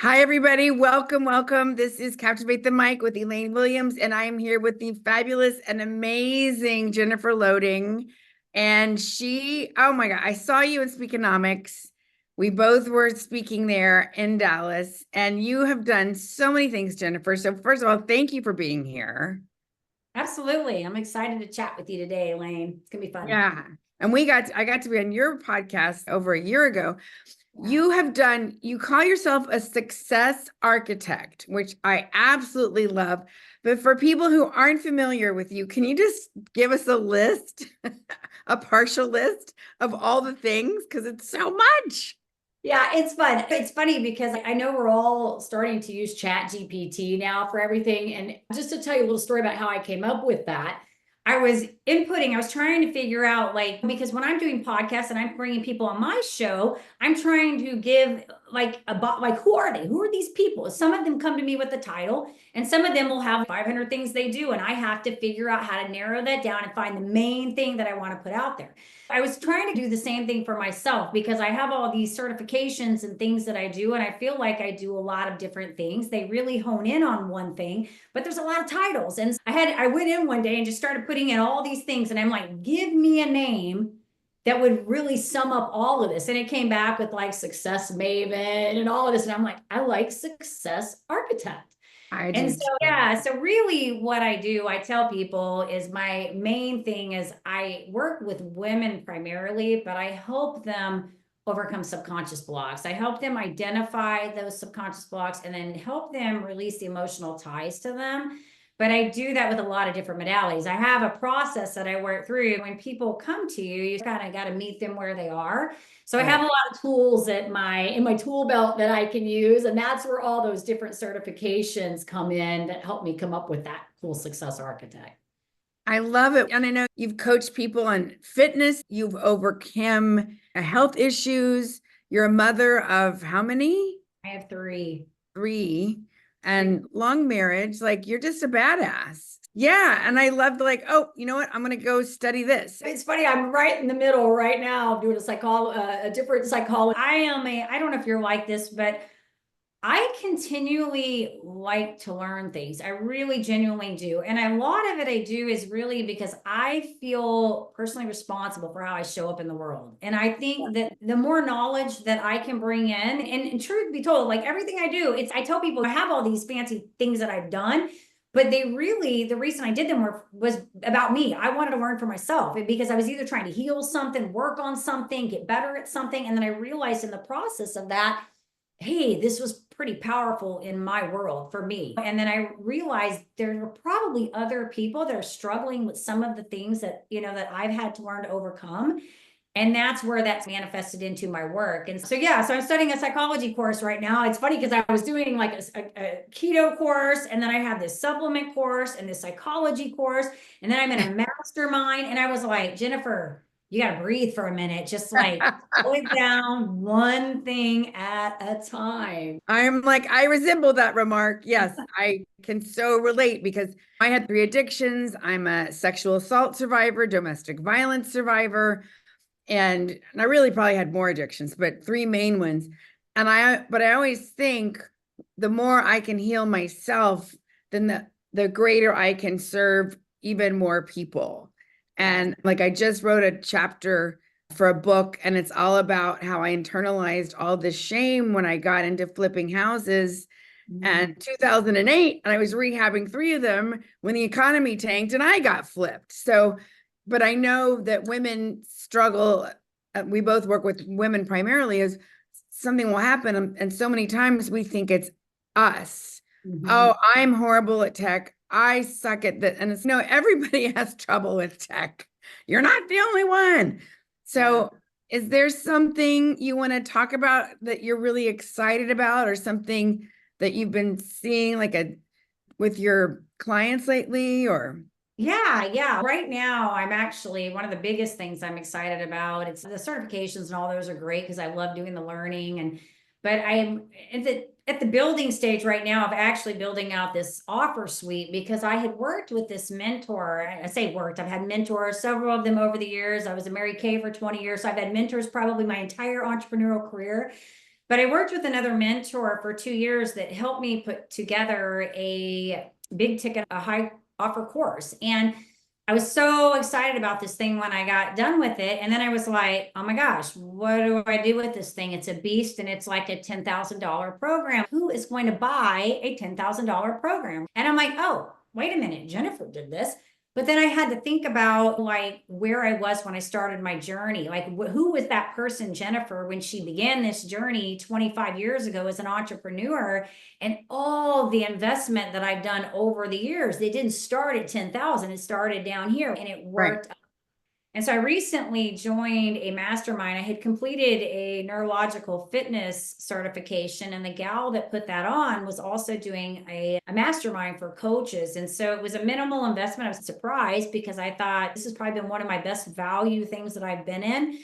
Hi, everybody. Welcome, welcome. This is Captivate the Mic with Elaine Williams, and I am here with the fabulous and amazing Jenifer Loehding. And oh my God, I saw you in Speakonomics. We both were speaking there in Dallas, and you have done so many things, Jenifer. So, first of all, thank you for being here. Absolutely. I'm excited to chat with you today, Elaine. It's gonna be fun. Yeah. And I got to be on your podcast over a year ago. You call yourself a success architect, which I absolutely love. But for people who aren't familiar with you, can you just give us a list, a partial list of all the things? Because it's so much. Yeah, it's fun. It's funny because I know we're all starting to use Chat GPT now for everything. And just to tell you a little story about how I came up with that, I was inputting, I was trying to figure out because when I'm doing podcasts and I'm bringing people on my show, I'm trying to give who are they? Who are these people? Some of them come to me with the title and some of them will have 500 things they do. And I have to figure out how to narrow that down and find the main thing that I want to put out there. I was trying to do the same thing for myself because I have all these certifications and things that I do, and I feel like I do a lot of different things. They really hone in on one thing, but there's a lot of titles. And I went in one day and just started putting in all these things, and I'm like, give me a name that would really sum up all of this. And it came back with like success maven and all of this. And I'm like, I like success architect. I And do so, too. yeah, so really what I do, I tell people is my main thing is I work with women primarily, but I help them overcome subconscious blocks. I help them identify those subconscious blocks and then help them release the emotional ties to them. But I do that with a lot of different modalities. I have a process that I work through. When people come to you, you kind of got to meet them where they are. So I have a lot of tools in my tool belt that I can use, and that's where all those different certifications come in that help me come up with that cool success architect. I love it. And I know you've coached people on fitness, you've overcome health issues. You're a mother of how many? I have three. Three, and long marriage. Like, you're just a badass. Yeah. And I loved, like, oh, you know what? I'm going to go study this. It's funny. I'm right in the middle right now doing a different psychology. I don't know if you're like this, but I continually like to learn things. I really genuinely do. And a lot of it I do is really because I feel personally responsible for how I show up in the world. And I think that the more knowledge that I can bring in, and truth be told, like everything I do, I tell people I have all these fancy things that I've done, but the reason I did them was about me. I wanted to learn for myself because I was either trying to heal something, work on something, get better at something. And then I realized in the process of that, hey, this was pretty powerful in my world for me. And then I realized there are probably other people that are struggling with some of the things that, that I've had to learn to overcome. And that's where that's manifested into my work. And so, yeah, so I'm studying a psychology course right now. It's funny because I was doing like a keto course, and then I had this supplement course and this psychology course. And then I'm in a mastermind. And I was like, Jenifer, you got to breathe for a minute, just like slow it down one thing at a time. I'm like, I resemble that remark. Yes, I can so relate because I had three addictions. I'm a sexual assault survivor, domestic violence survivor, and I really probably had more addictions, but three main ones. But I always think the more I can heal myself, then the greater I can serve even more people. And like, I just wrote a chapter for a book, and it's all about how I internalized all this shame when I got into flipping houses in 2008, and I was rehabbing three of them when the economy tanked and I got flipped. So, but I know that women struggle. We both work with women primarily, as something will happen, and so many times we think it's us. Oh, I'm horrible at tech. I suck at that. And it's no, everybody has trouble with tech. You're not the only one. So, is there something you want to talk about that you're really excited about, or something that you've been seeing with your clients lately? Or Yeah. Right now, I'm actually one of the biggest things I'm excited about. It's the certifications and all those are great because I love doing the learning. But I'm at the building stage right now of actually building out this offer suite because I had worked with this mentor. I say worked, I've had mentors, several of them over the years. I was a Mary Kay for 20 years. So I've had mentors probably my entire entrepreneurial career. But I worked with another mentor for 2 years that helped me put together a big ticket, a high offer course. And I was so excited about this thing when I got done with it. And then I was like, oh my gosh, what do I do with this thing? It's a beast and it's like a $10,000 program. Who is going to buy a $10,000 program? And I'm like, oh, wait a minute, Jenifer did this. But then I had to think about like where I was when I started my journey. Like who was that person, Jenifer, when she began this journey 25 years ago as an entrepreneur, and all the investment that I've done over the years. They didn't start at 10,000. It started down here and it worked. Right. And so I recently joined a mastermind. I had completed a neurological fitness certification, and the gal that put that on was also doing a mastermind for coaches. And so it was a minimal investment. I was surprised because I thought this has probably been one of my best value things that I've been in.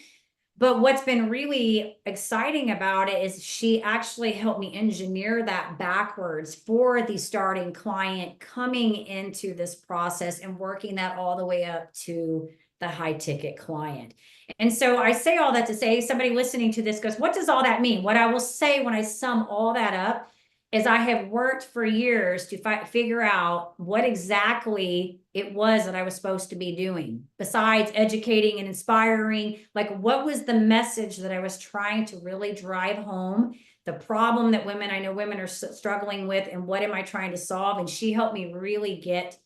But what's been really exciting about it is she actually helped me engineer that backwards for the starting client coming into this process and working that all the way up to the high ticket client. And so I say all that to say, somebody listening to this goes, what does all that mean? What I will say when I sum all that up is I have worked for years to figure out what exactly it was that I was supposed to be doing, besides educating and inspiring. Like, what was the message that I was trying to really drive home? The problem that I know women are struggling with, and what am I trying to solve? And she helped me really get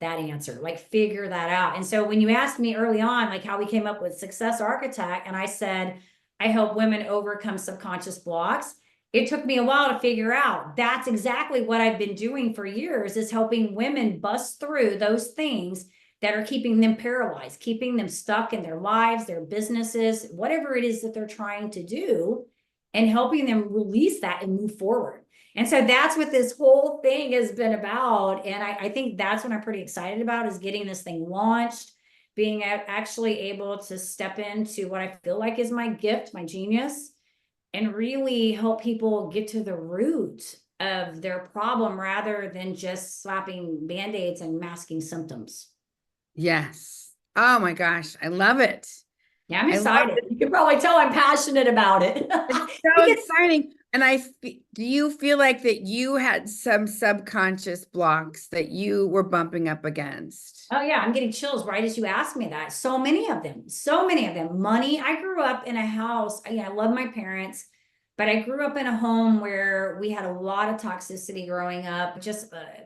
that answer, like figure that out. And so when you asked me early on, like how we came up with Success Architect, and I said, I help women overcome subconscious blocks. It took me a while to figure out that's exactly what I've been doing for years, is helping women bust through those things that are keeping them paralyzed, keeping them stuck in their lives, their businesses, whatever it is that they're trying to do, and helping them release that and move forward. And so that's what this whole thing has been about. And I think that's what I'm pretty excited about, is getting this thing launched, being actually able to step into what I feel like is my gift, my genius, and really help people get to the root of their problem rather than just slapping Band-Aids and masking symptoms. Yes. Oh my gosh. I love it. Yeah, I'm excited. You can probably tell I'm passionate about it. It's so exciting. And do you feel like that you had some subconscious blocks that you were bumping up against? Oh yeah, I'm getting chills right as you asked me that. So many of them, so many of them. Money. I grew up in a house. I love my parents, but I grew up in a home where we had a lot of toxicity growing up, just a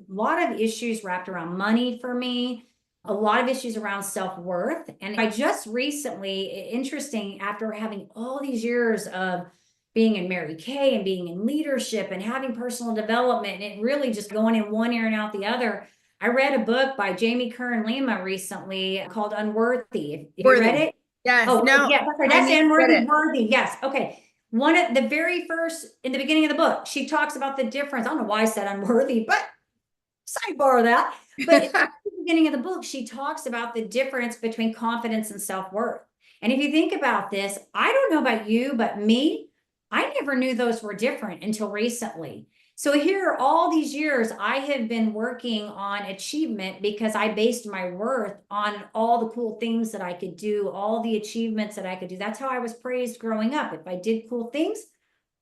lot of issues wrapped around money for me, a lot of issues around self-worth. And I just recently, interesting, after having all these years of being in Mary Kay and being in leadership and having personal development, and it really just going in one ear and out the other, I read a book by Jamie Kern Lima recently called Unworthy. Have you read it? Yes. Oh, no. yeah, that's Unworthy, Worthy. Yes. Okay. One of the very first, in the beginning of the book, she talks about the difference. I don't know why I said unworthy, but sidebar that. But at the beginning of the book, she talks about the difference between confidence and self-worth. And if you think about this, I don't know about you, but me, I never knew those were different until recently. So here, all these years, I have been working on achievement because I based my worth on all the cool things that I could do, all the achievements that I could do. That's how I was praised growing up. If I did cool things,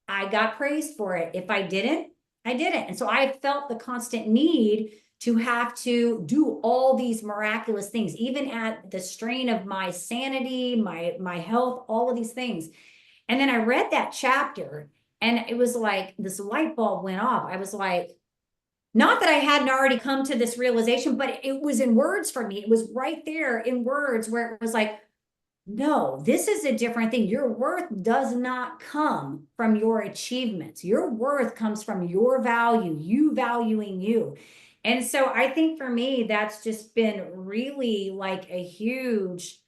I got praised for it. If I didn't, I didn't. And so I felt the constant need to have to do all these miraculous things, even at the strain of my sanity, my health, all of these things. And then I read that chapter, and it was like this light bulb went off. I was like, not that I hadn't already come to this realization, but it was in words for me. It was right there in words where it was like, no, this is a different thing. Your worth does not come from your achievements. Your worth comes from your value, you valuing you. And so I think for me, that's just been really like a huge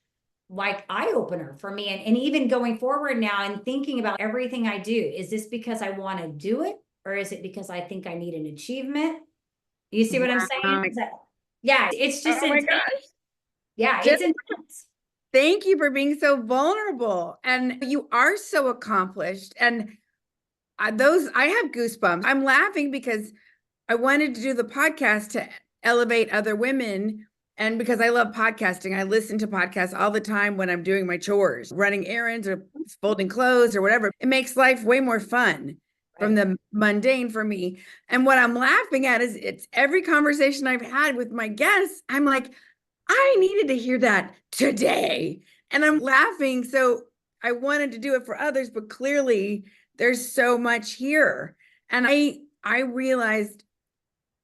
eye opener for me. And even going forward now and thinking about everything I do, is this because I want to do it, or is it because I think I need an achievement? You see what I'm saying? Yeah, it's just intense. Yeah, it's intense. Thank you for being so vulnerable. And you are so accomplished. And I have goosebumps. I'm laughing because I wanted to do the podcast to elevate other women And because I love podcasting, I listen to podcasts all the time when I'm doing my chores, running errands or folding clothes or whatever. It makes life way more fun from the mundane for me. And what I'm laughing at is it's every conversation I've had with my guests. I'm like, I needed to hear that today. And I'm laughing. So I wanted to do it for others, but clearly there's so much here. And I realized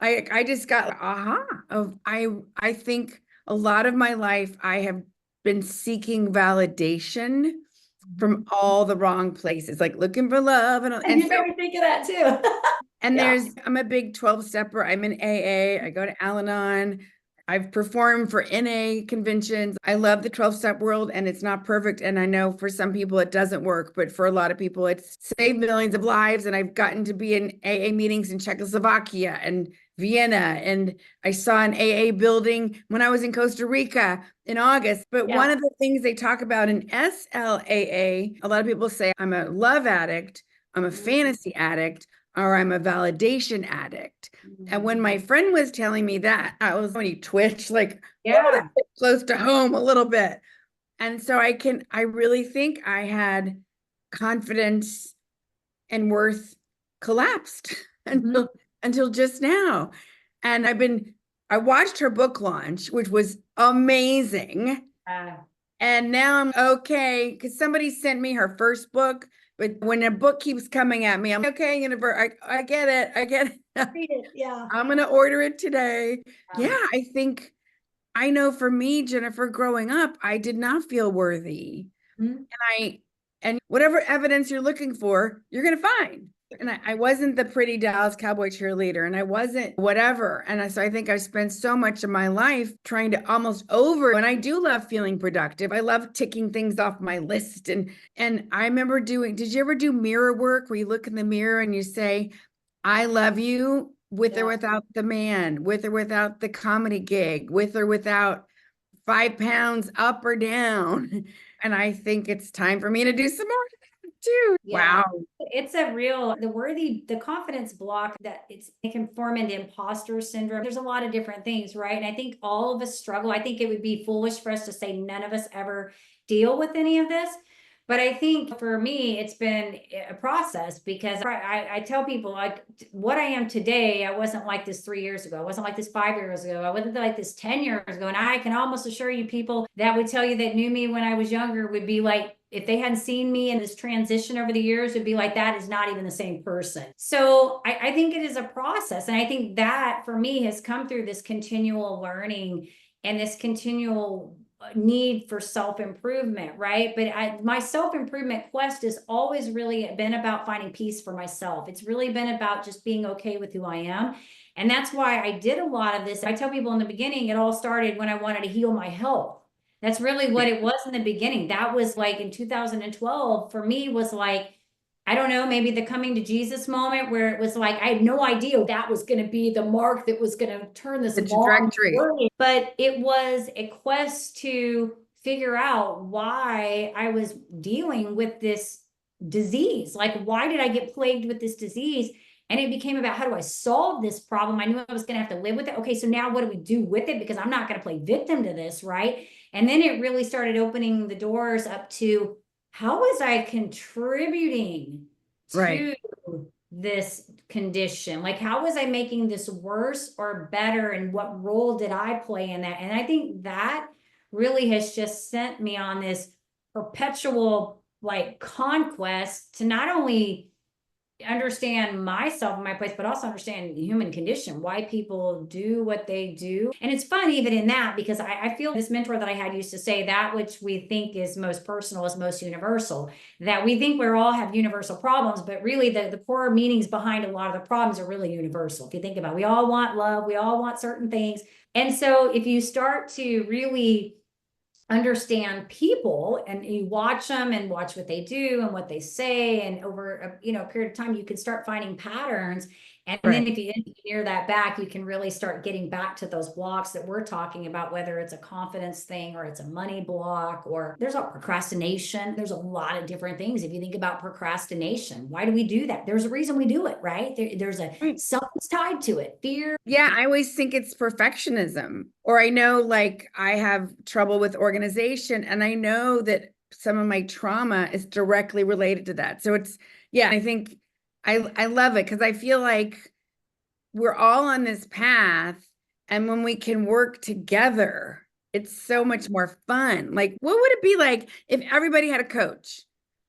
I just got aha of I think a lot of my life I have been seeking validation from all the wrong places, like looking for love and you made me think of that too. and I'm a big 12-stepper. I'm in AA. I go to Al-Anon. I've performed for NA conventions. I love the 12-step world, and it's not perfect. And I know for some people it doesn't work, but for a lot of people it's saved millions of lives. And I've gotten to be in AA meetings in Czechoslovakia and Vienna. And I saw an AA building when I was in Costa Rica in August. But one of the things they talk about in SLAA, a lot of people say, I'm a love addict, I'm a fantasy addict, or I'm a validation addict. And when my friend was telling me that, I was when he twitched, like, oh, close to home a little bit. And so I really think I had confidence and worth collapsed until just now. And I watched her book launch, which was amazing. And now I'm okay, because somebody sent me her first book. But when a book keeps coming at me, I'm okay, Jenifer, I get it. I get it. Yeah. I'm going to order it today. Yeah, I think I know for me, Jenifer, growing up, I did not feel worthy. And whatever evidence you're looking for, you're going to find. And I wasn't the pretty Dallas Cowboy cheerleader, and I wasn't whatever. And so I think I've spent so much of my life trying to almost and I do love feeling productive. I love ticking things off my list. And I remember did you ever do mirror work where you look in the mirror and you say, I love you with or without the man, with or without the comedy gig, with or without 5 pounds up or down. And I think it's time for me to do some more too. Wow. It's the confidence block that it can form into imposter syndrome. There's a lot of different things, right? And I think all of us struggle. I think it would be foolish for us to say none of us ever deal with any of this. But I think for me, it's been a process, because I tell people, like, what I am today, I wasn't like this 3 years ago. I wasn't like this 5 years ago. I wasn't like this 10 years ago. And I can almost assure you, people that would tell you that knew me when I was younger would be like, if they hadn't seen me in this transition over the years, would be like, that is not even the same person. So I think it is a process. And I think that for me has come through this continual learning and this continual need for self-improvement, right? But my self-improvement quest has always really been about finding peace for myself. It's really been about just being okay with who I am. And that's why I did a lot of this. I tell people in the beginning, it all started when I wanted to heal my health. That's really what it was in the beginning. That was like in 2012 for me, was like, I don't know, maybe the coming to Jesus moment, where it was like, I had no idea that was going to be the mark that was going to turn this trajectory. But it was a quest to figure out why I was dealing with this disease. Like, why did I get plagued with this disease? And it became about, how do I solve this problem? I knew I was going to have to live with it. Okay, so now what do we do with it? Because I'm not going to play victim to this, right? And then it really started opening the doors up to, how was I contributing to this condition? Like, how was I making this worse or better? And what role did I play in that? And I think that really has just sent me on this perpetual, like, conquest to not only understand myself and my place, but also understand the human condition, why people do what they do. And it's fun even in that, because I feel this mentor that I had used to say, that which we think is most personal is most universal, that we think we all have universal problems, but really the core meanings behind a lot of the problems are really universal. If you think about it, we all want love, we all want certain things. And so if you start to really understand people and you watch them and watch what they do and what they say, and over a period of time, you can start finding patterns. And Right. then if you engineer that back, you can really start getting back to those blocks that we're talking about, whether it's a confidence thing or it's a money block, or there's a procrastination. There's a lot of different things. If you think about procrastination, why do we do that? There's a reason we do it, right? There's something's tied to it. Fear. Yeah, I always think it's perfectionism. Or I know like I have trouble with organization, and I know that some of my trauma is directly related to that. So it's, yeah, I think I love it because I feel like we're all on this path, and when we can work together, it's so much more fun. Like, what would it be like if everybody had a coach?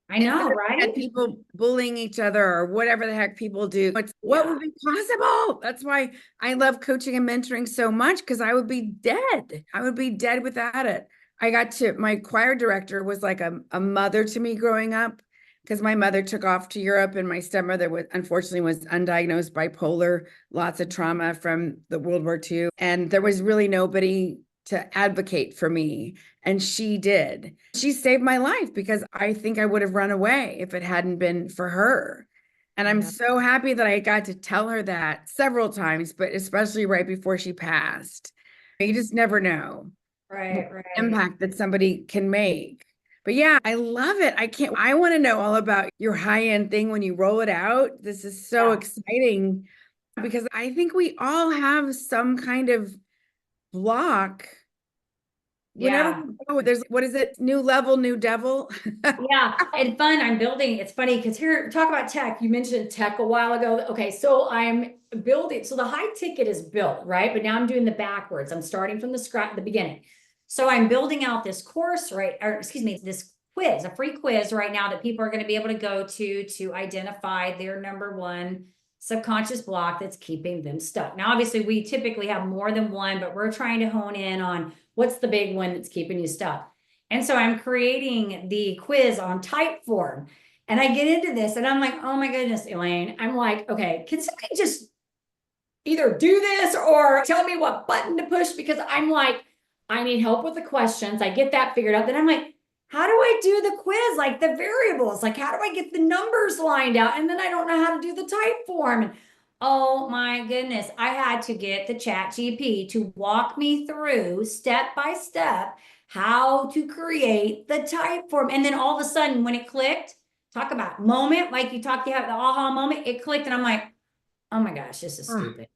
I know, right? Had people bullying each other or whatever the heck people do. What would be possible? That's why I love coaching and mentoring so much, because I would be dead. I would be dead without it. My choir director was like a mother to me growing up, because my mother took off to Europe and my stepmother unfortunately was undiagnosed bipolar, lots of trauma from the World War II. And there was really nobody to advocate for me. And she did. She saved my life, because I think I would have run away if it hadn't been for her. And I'm so happy that I got to tell her that several times, but especially right before she passed. You just never know. Right. Impact that somebody can make. But yeah, I love it. I want to know all about your high-end thing when you roll it out. This is so exciting, because I think we all have some kind of block. Whenever there's, what is it? New level, new devil. Yeah, and fun. I'm building. It's funny because here, talk about tech. You mentioned tech a while ago. Okay, so I'm building. So the high ticket is built, right? But now I'm doing the backwards. I'm starting from the beginning. So I'm building out this course, right? Or excuse me, this quiz, a free quiz right now that people are going to be able to go to identify their number one subconscious block that's keeping them stuck. Now, obviously, we typically have more than one, but we're trying to hone in on what's the big one that's keeping you stuck. And so I'm creating the quiz on type form. And I get into this and I'm like, oh my goodness, Elaine. I'm like, okay, can somebody just either do this or tell me what button to push? Because I'm like, I need help with the questions. I get that figured out. Then I'm like, how do I do the quiz? Like the variables, like how do I get the numbers lined out? And then I don't know how to do the type form. And oh my goodness, I had to get the ChatGPT to walk me through step by step how to create the type form. And then all of a sudden, when it clicked, talk about moment, like you talked, you have the aha moment, it clicked, and I'm like, oh my gosh, this is stupid.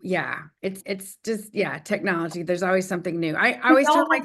Yeah, it's just, yeah, technology. There's always something new. I always tell my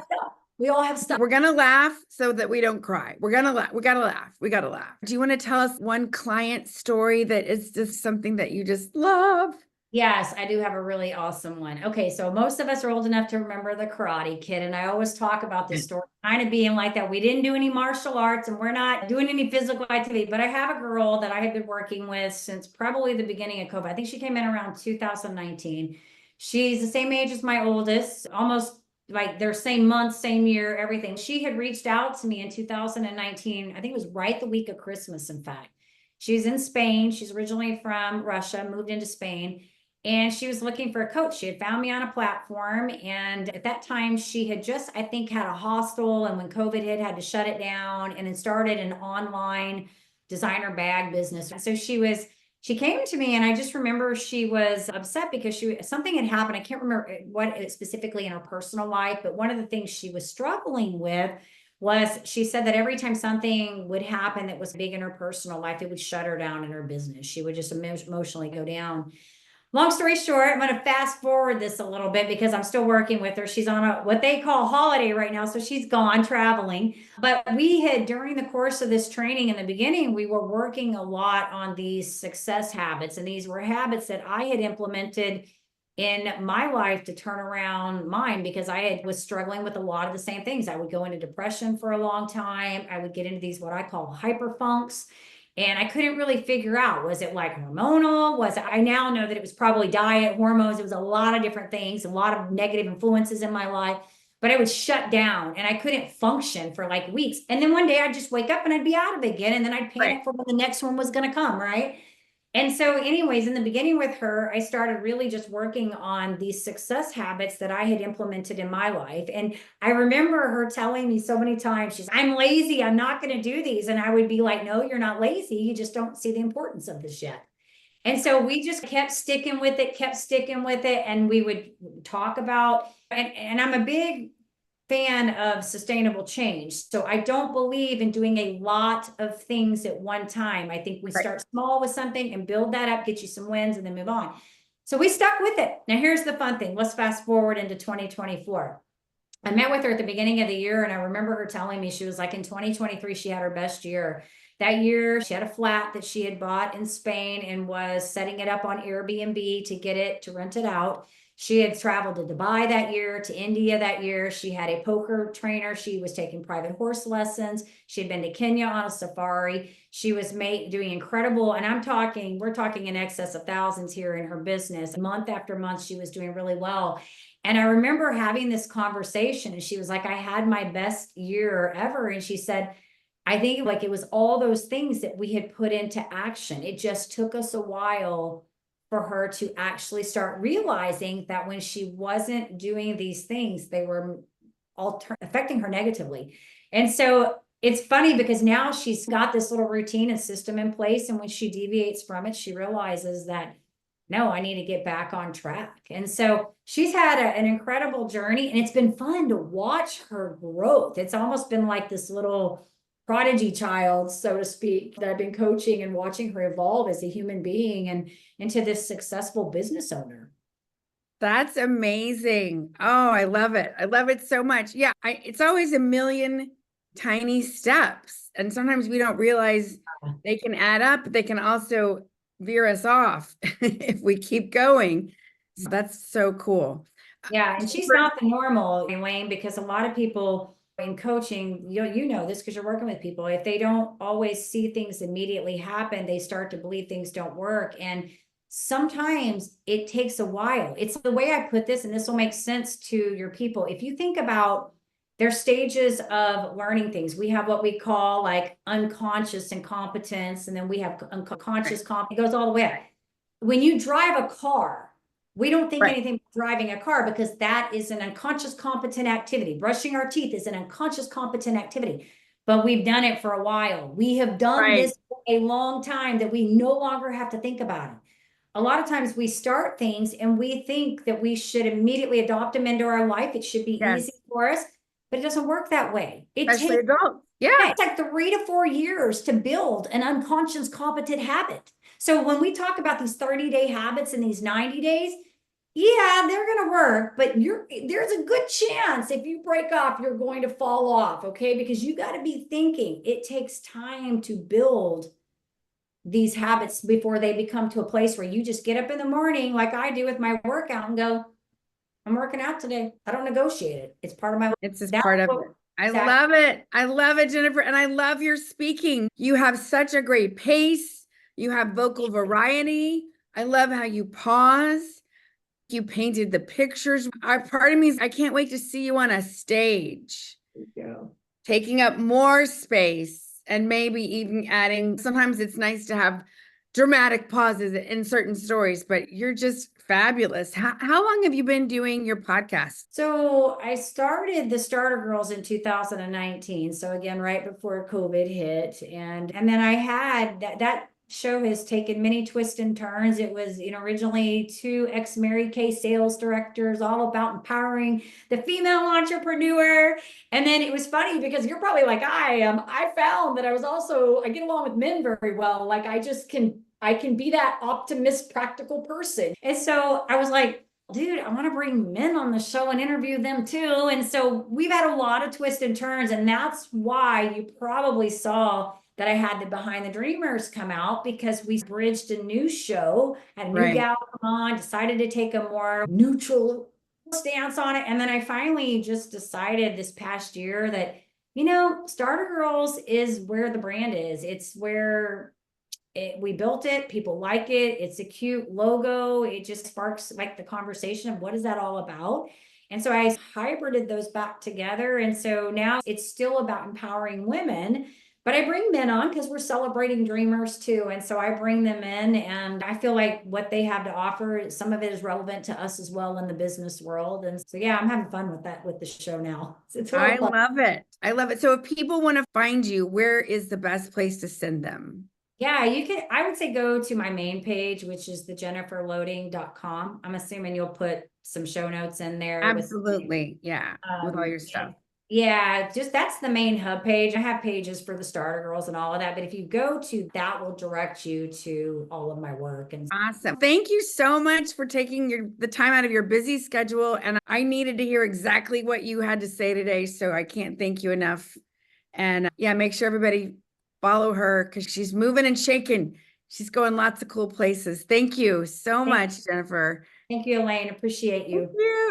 we all have stuff. We're gonna laugh so that we don't cry. We're gonna laugh. We gotta laugh. We gotta laugh. Do you want to tell us one client story that is just something that you just love? Yes, I do have a really awesome one. Okay, so most of us are old enough to remember the Karate Kid, and I always talk about this story kind of being like that. We didn't do any martial arts and we're not doing any physical activity, but I have a girl that I have been working with since probably the beginning of COVID. I think she came in around 2019. She's the same age as my oldest, almost like their same month, same year, everything. She had reached out to me in 2019. I think it was right the week of Christmas, in fact. She's in Spain. She's originally from Russia, moved into Spain. And she was looking for a coach. She had found me on a platform. And at that time, she had just, I think, had a hostel. And when COVID hit, had to shut it down and then started an online designer bag business. So she came to me, and I just remember she was upset because something had happened. I can't remember what specifically in her personal life, but one of the things she was struggling with was she said that every time something would happen that was big in her personal life, it would shut her down in her business. She would just emotionally go down. Long story short, I'm going to fast forward this a little bit because I'm still working with her. She's on what they call holiday right now. So she's gone traveling. But we had, during the course of this training in the beginning, we were working a lot on these success habits. And these were habits that I had implemented in my life to turn around mine, because was struggling with a lot of the same things. I would go into depression for a long time. I would get into these, what I call hyperfunks. And I couldn't really figure out, was it like hormonal? I now know that it was probably diet, hormones. It was a lot of different things, a lot of negative influences in my life, but I would shut down and I couldn't function for like weeks. And then one day I'd just wake up and I'd be out of it again. And then I'd panic for when the next one was going to come. Right. And so anyways, in the beginning with her, I started really just working on these success habits that I had implemented in my life. And I remember her telling me so many times, I'm lazy, I'm not going to do these. And I would be like, no, you're not lazy. You just don't see the importance of this yet. And so we just kept sticking with it, and we would talk about, and I'm a big fan of sustainable change. So I don't believe in doing a lot of things at one time. I think we Right. start small with something and build that up, get you some wins, and then move on. So we stuck with it. Now here's the fun thing. Let's fast forward into 2024. I met with her at the beginning of the year, and I remember her telling me, she was like, in 2023, she had her best year. That year, she had a flat that she had bought in Spain and was setting it up on Airbnb to get it, to rent it out. She had traveled to Dubai that year, to India that year. She had a poker trainer. She was taking private horse lessons. She had been to Kenya on a safari. She was doing incredible. And we're talking in excess of thousands here in her business. Month after month, she was doing really well. And I remember having this conversation, and she was like, I had my best year ever. And she said, I think like it was all those things that we had put into action. It just took us a while for her to actually start realizing that when she wasn't doing these things, they were affecting her negatively. And so it's funny because now she's got this little routine and system in place. And when she deviates from it, she realizes that, no, I need to get back on track. And so she's had an incredible journey, and it's been fun to watch her growth. It's almost been like this little prodigy child, so to speak, that I've been coaching and watching her evolve as a human being and into this successful business owner. That's amazing. Oh, I love it. I love it so much. Yeah, it's always a million tiny steps. And sometimes we don't realize they can add up. They can also veer us off if we keep going. So that's so cool. Yeah, and she's not the normal, Wayne, because a lot of people in coaching, you know this because you're working with people. If they don't always see things immediately happen, they start to believe things don't work. And sometimes it takes a while. It's the way I put this, and this will make sense to your people. If you think about their stages of learning things, we have what we call like unconscious incompetence, and then we have unconscious competence. It goes all the way up. When you drive a car, we don't think anything about driving a car because that is an unconscious competent activity. Brushing our teeth is an unconscious competent activity, but we've done it for a while. We have done this for a long time that we no longer have to think about it. A lot of times we start things and we think that we should immediately adopt them into our life. It should be easy for us, but it doesn't work that way. It Especially takes adults. Yeah. it's like 3 to 4 years to build an unconscious competent habit. So when we talk about these 30-day habits and these 90 days, yeah, they're going to work, but there's a good chance if you break off, you're going to fall off, okay? Because you got to be thinking it takes time to build these habits before they become to a place where you just get up in the morning like I do with my workout and go, I'm working out today. I don't negotiate it. It's part of my life. It's just part of it. I love it. I love it, Jenifer. And I love your speaking. You have such a great pace. You have vocal variety. I love how you pause. You painted the pictures. Part of me is I can't wait to see you on a stage. Taking up more space and maybe even adding, sometimes it's nice to have dramatic pauses in certain stories, but you're just fabulous. How long have you been doing your podcast? So I started the Starter Girls in 2019. So again, right before COVID hit. And then I had that show has taken many twists and turns. It was, originally 2 ex-Mary Kay sales directors, all about empowering the female entrepreneur. And then it was funny because you're probably like I am. I found that I get along with men very well. Like I can be that optimist, practical person. And so I was like, dude, I want to bring men on the show and interview them too. And so we've had a lot of twists and turns. And that's why you probably saw that I had the Behind the Dreamers come out, because we bridged a new show, had a new gal come on, decided to take a more neutral stance on it. And then I finally just decided this past year that, Starter Girls is where the brand is. It's where we built it. People like it. It's a cute logo. It just sparks like the conversation of what is that all about? And so I hybrided those back together. And so now it's still about empowering women, but I bring men on because we're celebrating dreamers too. And so I bring them in, and I feel like what they have to offer, some of it is relevant to us as well in the business world. And so, yeah, I'm having fun with that, with the show now. I love it. I love it. So if people want to find you, where is the best place to send them? Yeah, you can, I would say go to my main page, which is the jeniferloading.com. I'm assuming you'll put some show notes in there with, Absolutely. Yeah. With all your and stuff. yeah, just that's the main hub page. I have pages for the starter girls and all of that, but if you go to that, will direct you to all of my work. And Awesome. Thank you so much for taking the time out of your busy schedule. And I needed to hear exactly what you had to say today. So I can't thank you enough. And yeah, make sure everybody follow her because she's moving and shaking. She's going lots of cool places. Thank you so much, Jenifer. thank you, Elaine. Appreciate Thank you. you.